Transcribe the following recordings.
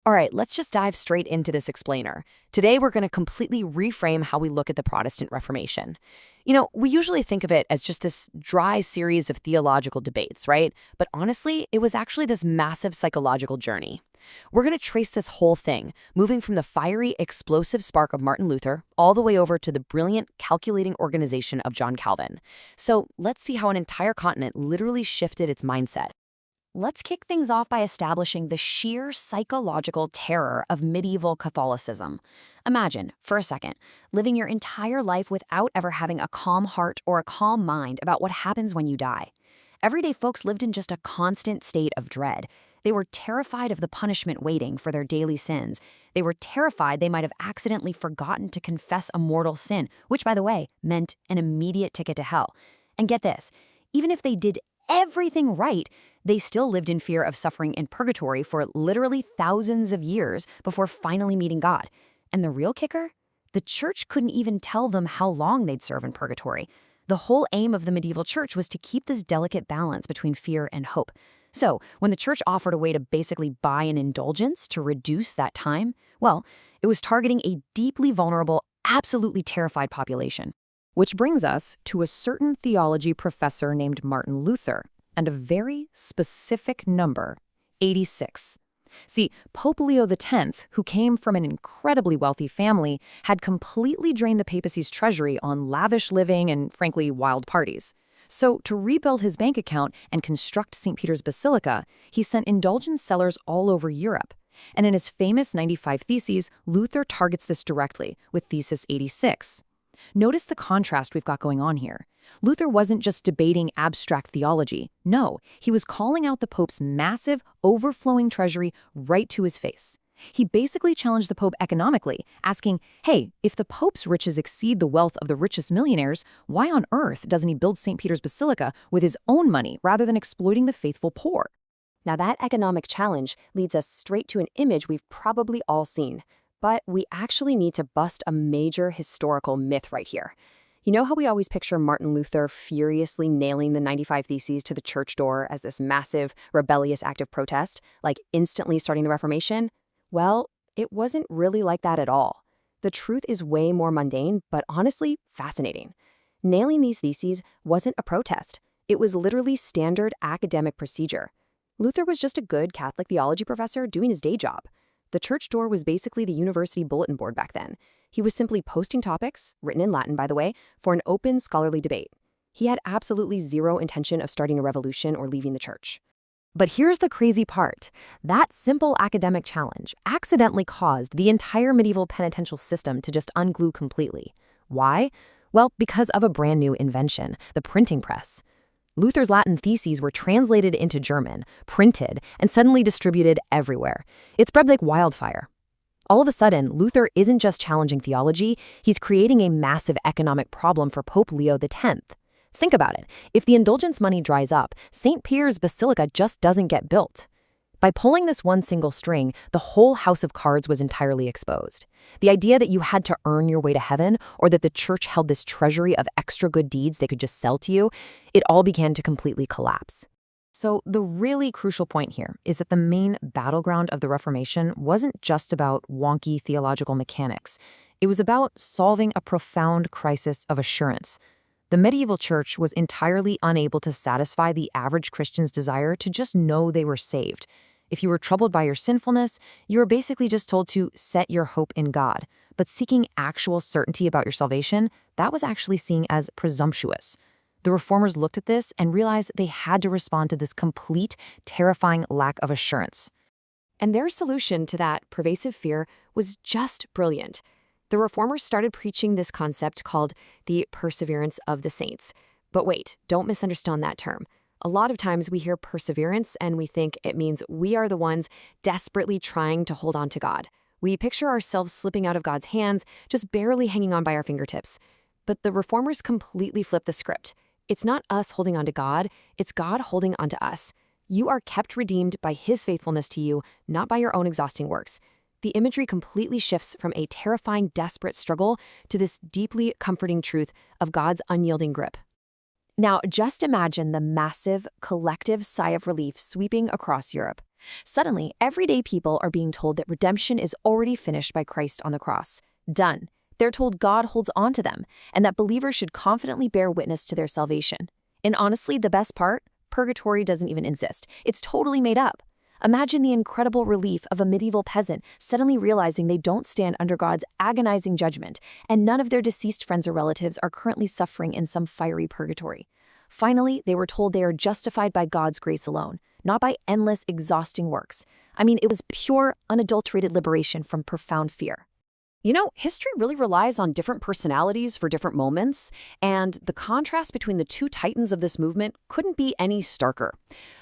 All right, let's just dive straight into this explainer. Today, we're going to completely reframe how we look at the Protestant Reformation. We usually think of it as just this dry series of theological debates, right? But honestly, it was actually this massive psychological journey. We're going to trace this whole thing, moving from the fiery, explosive spark of Martin Luther all the way over to the brilliant, calculating organization of John Calvin. So let's see how an entire continent literally shifted its mindset. Let's kick things off by establishing the sheer psychological terror of medieval Catholicism. Imagine, for a second, living your entire life without ever having a calm heart or a calm mind about what happens when you die. Everyday folks lived in just a constant state of dread. They were terrified of the punishment waiting for their daily sins. They were terrified they might have accidentally forgotten to confess a mortal sin, which, by the way, meant an immediate ticket to hell. And get this, even if they did everything right, they still lived in fear of suffering in purgatory for literally thousands of years before finally meeting God. And the real kicker? The church couldn't even tell them how long they'd serve in purgatory. The whole aim of the medieval church was to keep this delicate balance between fear and hope. So, when the church offered a way to basically buy an indulgence to reduce that time, well, it was targeting a deeply vulnerable, absolutely terrified population. Which brings us to a certain theology professor named Martin Luther, and a very specific number, 86. See, Pope Leo X, who came from an incredibly wealthy family, had completely drained the papacy's treasury on lavish living and, frankly, wild parties. So, to rebuild his bank account and construct St. Peter's Basilica, he sent indulgence sellers all over Europe. And in his famous 95 Theses, Luther targets this directly with Thesis 86. Notice the contrast we've got going on here. Luther wasn't just debating abstract theology. No, he was calling out the Pope's massive, overflowing treasury right to his face. He basically challenged the Pope economically, asking, hey, if the Pope's riches exceed the wealth of the richest millionaires, why on earth doesn't he build St. Peter's Basilica with his own money rather than exploiting the faithful poor? Now that economic challenge leads us straight to an image we've probably all seen. But we actually need to bust a major historical myth right here. You know how we always picture Martin Luther furiously nailing the 95 Theses to the church door as this massive, rebellious act of protest, like instantly starting the Reformation? Well, it wasn't really like that at all. The truth is way more mundane, but honestly fascinating. Nailing these theses wasn't a protest. It was literally standard academic procedure. Luther was just a good Catholic theology professor doing his day job. The church door was basically the university bulletin board back then. He was simply posting topics, written in Latin by the way, for an open scholarly debate. He had absolutely zero intention of starting a revolution or leaving the church. But here's the crazy part. That simple academic challenge accidentally caused the entire medieval penitential system to just unglue completely. Why? Well, because of a brand new invention, the printing press. Luther's Latin theses were translated into German, printed, and suddenly distributed everywhere. It spread like wildfire. All of a sudden, Luther isn't just challenging theology, he's creating a massive economic problem for Pope Leo X. Think about it. If the indulgence money dries up, St. Peter's Basilica just doesn't get built. By pulling this one single string, the whole house of cards was entirely exposed. The idea that you had to earn your way to heaven, or that the church held this treasury of extra good deeds they could just sell to you, it all began to completely collapse. So the really crucial point here is that the main battleground of the Reformation wasn't just about wonky theological mechanics. It was about solving a profound crisis of assurance. The medieval church was entirely unable to satisfy the average Christian's desire to just know they were saved. If you were troubled by your sinfulness, you were basically just told to set your hope in God. But seeking actual certainty about your salvation, that was actually seen as presumptuous. The reformers looked at this and realized they had to respond to this complete, terrifying lack of assurance. And their solution to that pervasive fear was just brilliant. The reformers started preaching this concept called the perseverance of the saints. But wait, don't misunderstand that term. A lot of times we hear perseverance and we think it means we are the ones desperately trying to hold on to God. We picture ourselves slipping out of God's hands, just barely hanging on by our fingertips. But the reformers completely flipped the script. It's not us holding on to God, it's God holding on to us. You are kept redeemed by His faithfulness to you, not by your own exhausting works. The imagery completely shifts from a terrifying, desperate struggle to this deeply comforting truth of God's unyielding grip. Now, just imagine the massive, collective sigh of relief sweeping across Europe. Suddenly, everyday people are being told that redemption is already finished by Christ on the cross. Done. They're told God holds on to them, and that believers should confidently bear witness to their salvation. And honestly, the best part? Purgatory doesn't even exist. It's totally made up. Imagine the incredible relief of a medieval peasant suddenly realizing they don't stand under God's agonizing judgment, and none of their deceased friends or relatives are currently suffering in some fiery purgatory. Finally, they were told they are justified by God's grace alone, not by endless, exhausting works. I mean, it was pure, unadulterated liberation from profound fear. History really relies on different personalities for different moments, and the contrast between the two titans of this movement couldn't be any starker.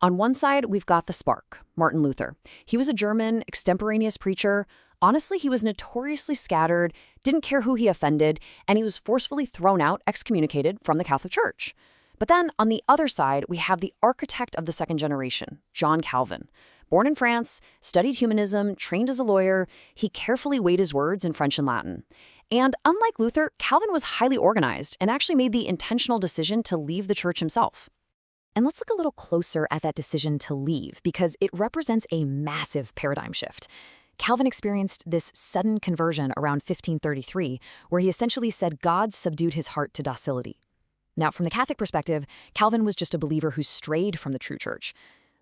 On one side, we've got the spark, Martin Luther. He was a German, extemporaneous preacher. Honestly, he was notoriously scattered, didn't care who he offended, and he was forcefully thrown out, excommunicated from the Catholic Church. But then, on the other side, we have the architect of the second generation, John Calvin. Born in France, studied humanism, trained as a lawyer, he carefully weighed his words in French and Latin. And unlike Luther, Calvin was highly organized and actually made the intentional decision to leave the church himself. And let's look a little closer at that decision to leave, because it represents a massive paradigm shift. Calvin experienced this sudden conversion around 1533, where he essentially said God subdued his heart to docility. Now, from the Catholic perspective, Calvin was just a believer who strayed from the true church.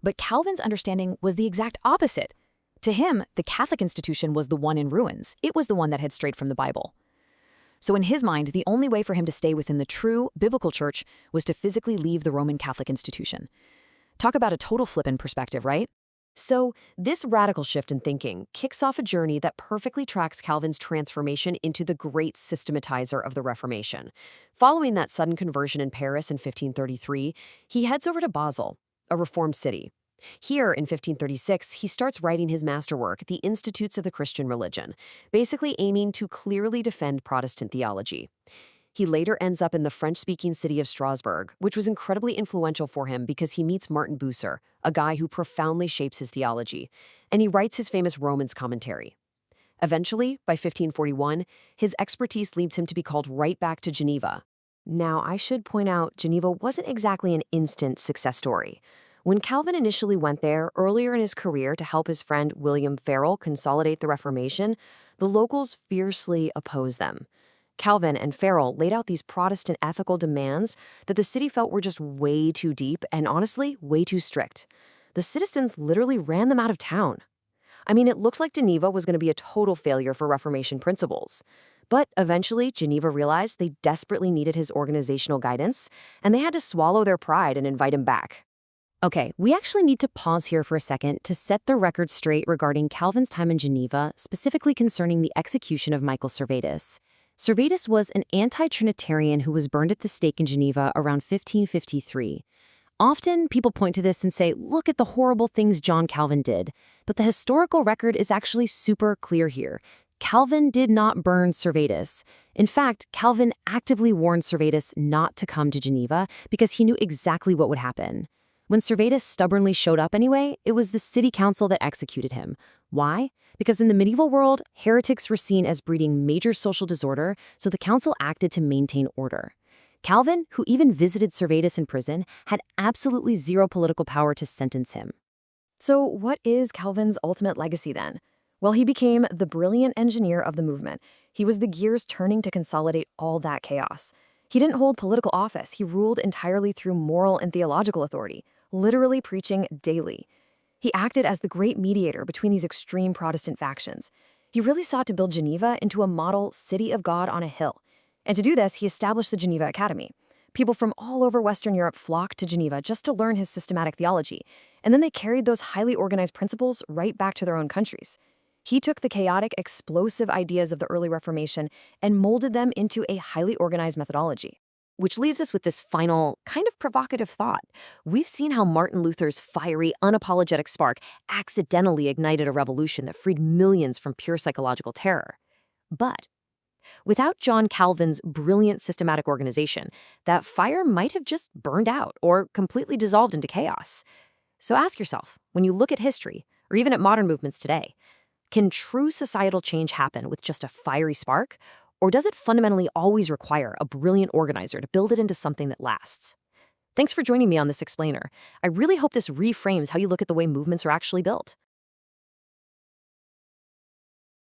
But Calvin's understanding was the exact opposite. To him, the Catholic institution was the one in ruins. It was the one that had strayed from the Bible. So in his mind, the only way for him to stay within the true biblical church was to physically leave the Roman Catholic institution. Talk about a total flip in perspective, right? So this radical shift in thinking kicks off a journey that perfectly tracks Calvin's transformation into the great systematizer of the Reformation. Following that sudden conversion in Paris in 1533, he heads over to Basel, a reformed city. Here, in 1536, he starts writing his masterwork, The Institutes of the Christian Religion, basically aiming to clearly defend Protestant theology. He later ends up in the French-speaking city of Strasbourg, which was incredibly influential for him because he meets Martin Bucer, a guy who profoundly shapes his theology, and he writes his famous Romans commentary. Eventually, by 1541, his expertise leads him to be called right back to Geneva. Now, I should point out, Geneva wasn't exactly an instant success story. When Calvin initially went there earlier in his career to help his friend William Farel consolidate the Reformation, the locals fiercely opposed them. Calvin and Farel laid out these Protestant ethical demands that the city felt were just way too deep and honestly way too strict. The citizens literally ran them out of town. I mean, it looked like Geneva was going to be a total failure for Reformation principles. But eventually, Geneva realized they desperately needed his organizational guidance, and they had to swallow their pride and invite him back. Okay, we actually need to pause here for a second to set the record straight regarding Calvin's time in Geneva, specifically concerning the execution of Michael Servetus. Servetus was an anti-Trinitarian who was burned at the stake in Geneva around 1553. Often, people point to this and say, look at the horrible things John Calvin did. But the historical record is actually super clear here. Calvin did not burn Servetus. In fact, Calvin actively warned Servetus not to come to Geneva because he knew exactly what would happen. When Servetus stubbornly showed up anyway, it was the city council that executed him. Why? Because in the medieval world, heretics were seen as breeding major social disorder, so the council acted to maintain order. Calvin, who even visited Servetus in prison, had absolutely zero political power to sentence him. So what is Calvin's ultimate legacy then? Well, he became the brilliant engineer of the movement. He was the gears turning to consolidate all that chaos. He didn't hold political office. He ruled entirely through moral and theological authority, literally preaching daily. He acted as the great mediator between these extreme Protestant factions. He really sought to build Geneva into a model city of God on a hill. And to do this, he established the Geneva Academy. People from all over Western Europe flocked to Geneva just to learn his systematic theology. And then they carried those highly organized principles right back to their own countries. He took the chaotic, explosive ideas of the early Reformation and molded them into a highly organized methodology. Which leaves us with this final, kind of provocative thought. We've seen how Martin Luther's fiery, unapologetic spark accidentally ignited a revolution that freed millions from pure psychological terror. But without John Calvin's brilliant systematic organization, that fire might have just burned out or completely dissolved into chaos. So ask yourself, when you look at history, or even at modern movements today, can true societal change happen with just a fiery spark? Or does it fundamentally always require a brilliant organizer to build it into something that lasts? Thanks for joining me on this explainer. I really hope this reframes how you look at the way movements are actually built.